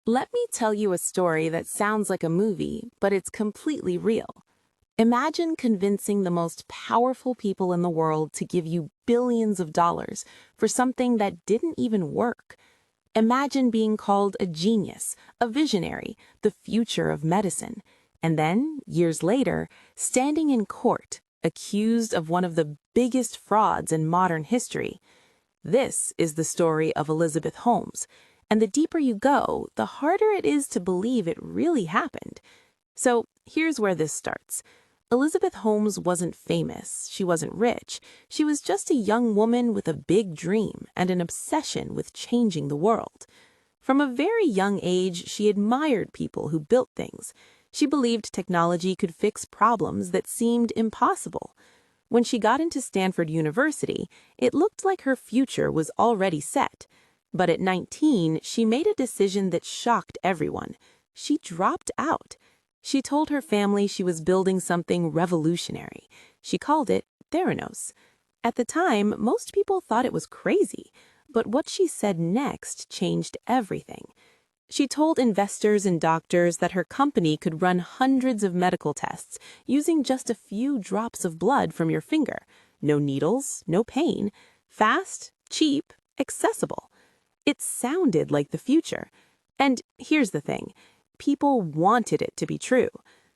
Let me tell you a story that sounds like a movie, but it's completely real. Imagine convincing the most powerful people in the world to give you billions of dollars for something that didn't even work. Imagine being called a genius, a visionary, the future of medicine, and then, years later, standing in court, accused of one of the biggest frauds in modern history. This is the story of Elizabeth Holmes, and the deeper you go, the harder it is to believe it really happened. So here's where this starts. Elizabeth Holmes wasn't famous, she wasn't rich, she was just a young woman with a big dream and an obsession with changing the world. From a very young age, she admired people who built things. She believed technology could fix problems that seemed impossible. When she got into Stanford University, it looked like her future was already set. But at 19, she made a decision that shocked everyone. She dropped out. She told her family she was building something revolutionary. She called it Theranos. At the time, most people thought it was crazy, but what she said next changed everything. She told investors and doctors that her company could run hundreds of medical tests using just a few drops of blood from your finger. No needles, no pain. Fast, cheap, accessible. It sounded like the future. And here's the thing. People wanted it to be true.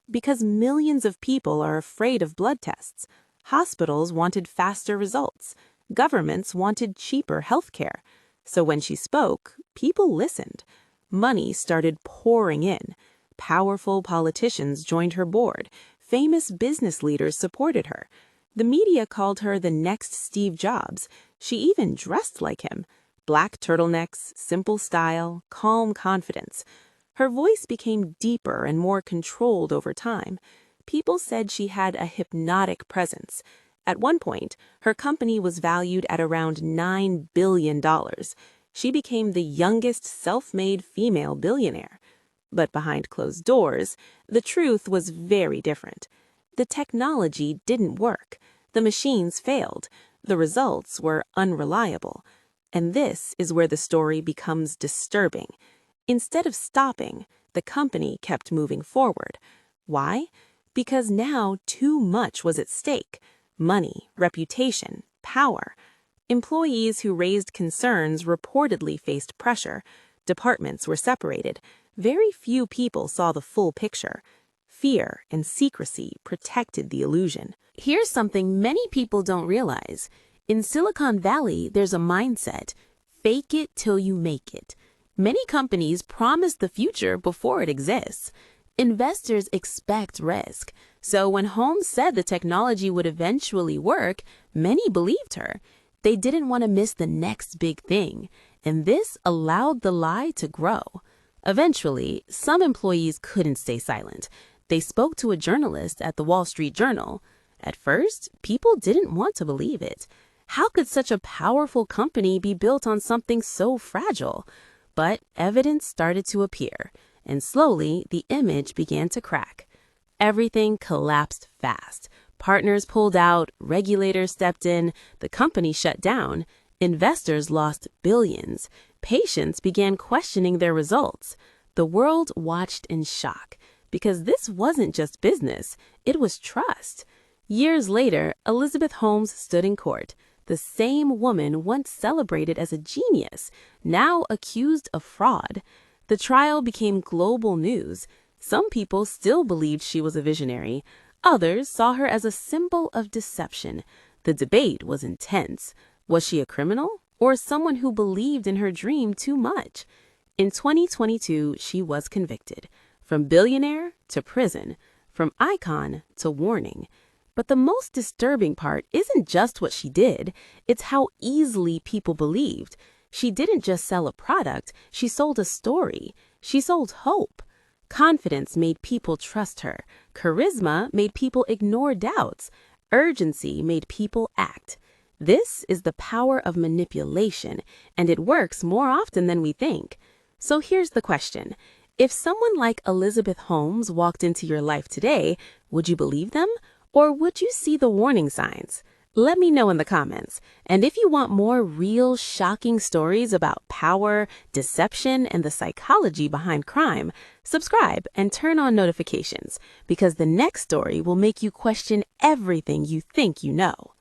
Because millions of people are afraid of blood tests. Hospitals wanted faster results. Governments wanted cheaper healthcare. So when she spoke, people listened. Money started pouring in. Powerful politicians joined her board. Famous business leaders supported her. The media called her the next Steve Jobs. She even dressed like him. Black turtlenecks, simple style, calm confidence. Her voice became deeper and more controlled over time. People said she had a hypnotic presence. At one point, her company was valued at around $9 billion. She became the youngest self-made female billionaire. But behind closed doors, the truth was very different. The technology didn't work. The machines failed. The results were unreliable. And this is where the story becomes disturbing. Instead of stopping, the company kept moving forward. Why? Because now too much was at stake. Money, reputation, power. Employees who raised concerns reportedly faced pressure. Departments were separated. Very few people saw the full picture. Fear and secrecy protected the illusion. Here's something many people don't realize. In Silicon Valley, there's a mindset: fake it till you make it. Many companies promise the future before it exists. Investors expect risk. So when Holmes said the technology would eventually work, many believed her. They didn't want to miss the next big thing, and this allowed the lie to grow. Eventually, some employees couldn't stay silent. They spoke to a journalist at the Wall Street Journal. At first, people didn't want to believe it. How could such a powerful company be built on something so fragile? But evidence started to appear, and slowly the image began to crack. Everything collapsed fast. Partners pulled out, regulators stepped in, the company shut down, investors lost billions, patients began questioning their results. The world watched in shock, because this wasn't just business, it was trust. Years later, Elizabeth Holmes stood in court. The same woman once celebrated as a genius, now accused of fraud. The trial became global news. Some people still believed she was a visionary. Others saw her as a symbol of deception. The debate was intense. Was she a criminal or someone who believed in her dream too much? In 2022, she was convicted. From billionaire to prison, from icon to warning. But the most disturbing part isn't just what she did, it's how easily people believed. She didn't just sell a product, she sold a story. She sold hope. Confidence made people trust her. Charisma made people ignore doubts. Urgency made people act. This is the power of manipulation, and it works more often than we think. So here's the question. If someone like Elizabeth Holmes walked into your life today, would you believe them? Or would you see the warning signs? Let me know in the comments. And if you want more real, shocking stories about power, deception, and the psychology behind crime, subscribe and turn on notifications, because the next story will make you question everything you think you know.